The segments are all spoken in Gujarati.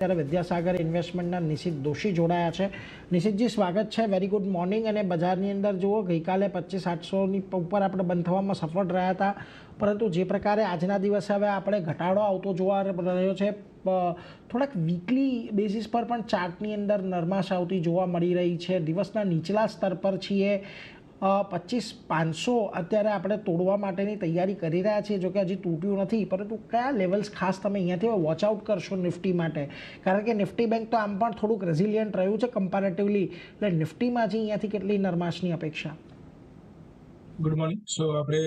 ત્યારે વિદ્યાસાગર ઇન્વેસ્ટમેન્ટના નિશિત દોશી જોડાયા છે। નિશિતજી, સ્વાગત છે। Very good morning. અને બજારની અંદર જુઓ, ગઈકાલે 25,800ની ઉપર આપણે બંધ થવામાં સફળ રહ્યા હતા, પરંતુ જે પ્રકારે આજના દિવસે હવે આપણે ઘટાડો આવતો જોવા રહ્યો છે, થોડાક વીકલી બેસિસ પર પણ ચાર્ટની અંદર નરમાશ આવતી જોવા મળી રહી છે। દિવસના નીચલા સ્તર પર છીએ, 25,500 અત્યારે આપણે તોડવા માટેની તૈયારી કરી રહ્યા છીએ। જો કે હજી તૂટ્યું નથી, પરંતુ કયા લેવલ્સ ખાસ તમે અહીંયાથી વોચ આઉટ કરશો નિફ્ટી માટે? કારણ કે નિફ્ટી બેંક તો આમ પણ થોડુંક રેઝિલિયન્ટ રહ્યું છે કમ્પેરેટિવલી, એટલે નિફ્ટીમાં હજી અહીંયાથી કેટલી નરમાશની અપેક્ષા? Good morning. સો આપણે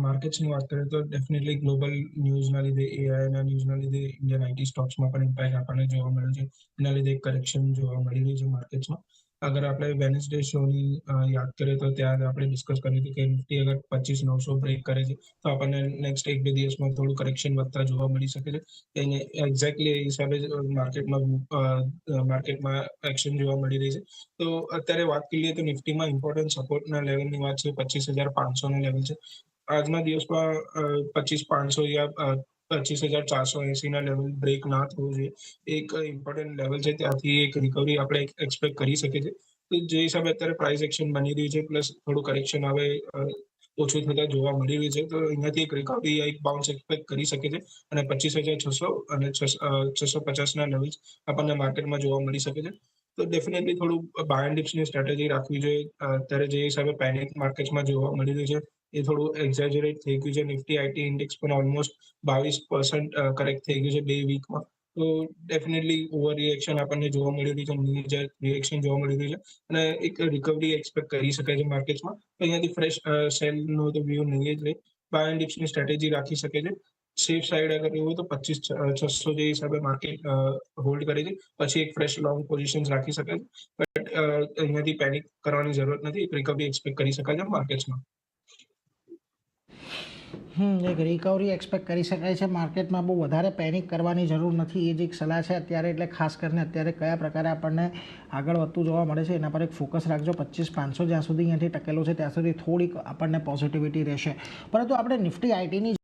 માર્કેટ્સની વાત કરીએ તો ડેફિનેટલી ગ્લોબલ ન્યૂઝના લીધે, એઆઈના ન્યૂઝના લીધે ઇન્ડિયન આઈટી સ્ટોક્સમાં પણ ઇમ્પેક્ટ આપણને જોવા મળે છે। એના લીધે એક કરેક્શન જોવા મળી રહી છે માર્કેટ્સમાં। અગર આપણે વેનસડે શોની યાદ કરીએ તો ત્યાં આપણે ડિસ્કસ કરી હતી કે નિફ્ટી અગર 25,900 બ્રેક કરે છે તો આપણને નેક્સ્ટ 1-2 દિવસમાં થોડું કરેક્શન વધતા જોવા મળી શકે છે। એને એક્ઝેક્ટલી એ હિસાબે માર્કેટમાં એક્શન જોવા મળી રહી છે। તો અત્યારે વાત કરીએ તો નિફ્ટીમાં ઇમ્પોર્ટન્ટ સપોર્ટના લેવલની વાત છે, 25,500નું લેવલ છે। આજના દિવસમાં 25,500 યા 25,480ના લેવલ બ્રેક ના થવું જોઈએ, એક ઇમ્પોર્ટન્ટ લેવલ છે। ત્યાંથી એક રિકવરી આપણે એક્સપેક્ટ કરી શકીએ છીએ। તો જે હિસાબે અત્યારે પ્રાઇસ એક્શન બની રહ્યું છે, પ્લસ થોડું કરેક્શન હવે ઓછું થતા જોવા મળી રહ્યું છે, તો અહીંયાથી એક રિકવરી, એક બાઉન્સ એક્સપેક્ટ કરી શકે છે। અને 25,600 અને 650ના લેવલ્સ આપણને માર્કેટમાં જોવા મળી શકે છે। તો ડેફિનેટલી થોડું બાય એન્ડ ડિપ્સની સ્ટ્રેટેજી રાખવી જોઈએ। અત્યારે જે હિસાબે પેનિક માર્કેટ્સમાં જોવા મળી રહ્યું છે એ થોડું એક્ઝેજરેટ થઈ ગયું છે। નિફ્ટી આઈટી ઇન્ડેક્સ પણ ઓલમોસ્ટ 22% કરેક્ટ થઈ ગયું છે 2 વીકમાં। તો ડેફિનેટલી ઓવર રિએક્શન આપણને જોવા મળી રહ્યું છે, રિએક્શન જોવા મળી રહ્યું છે, અને એક રિકવરી એક્સપેક્ટ કરી શકાય છે માર્કેટ્સમાં। તો અહીંયાથી ફ્રેશ સેલનો તો વ્યૂ નહીં જ રહે, બાય એન્ડ ડિપ્સની સ્ટ્રેટેજી રાખી શકે છે। સેફ સાઈડ અગર એવું હોય તો 25,600 જે હિસાબે માર્કેટ હોલ્ડ કરે છે, પછી એક ફ્રેશ લોંગ પોઝિશન રાખી શકાય છે। બટ અહીંયાથી પેનિક કરવાની જરૂરત નથી, એક રિકવરી એક્સપેક્ટ કરી શકાય છે માર્કેટ્સમાં। એક રિકવરી એક્સપેક્ટ કરી શકાય છે માર્કેટમાં, બહુ વધારે પેનિક કરવાની જરૂર નથી, એ જ એક સલાહ છે અત્યારે। એટલે ખાસ કરીને અત્યારે કયા પ્રકારે આપણને આગળ વધતું જોવા મળે છે એના પર એક ફોકસ રાખજો। 25,500 જ્યાં સુધી અહીંયાથી ટકેલો છે ત્યાં સુધી થોડીક આપણને પોઝિટિવિટી રહેશે। પરંતુ આપણે નિફ્ટી આઈટીની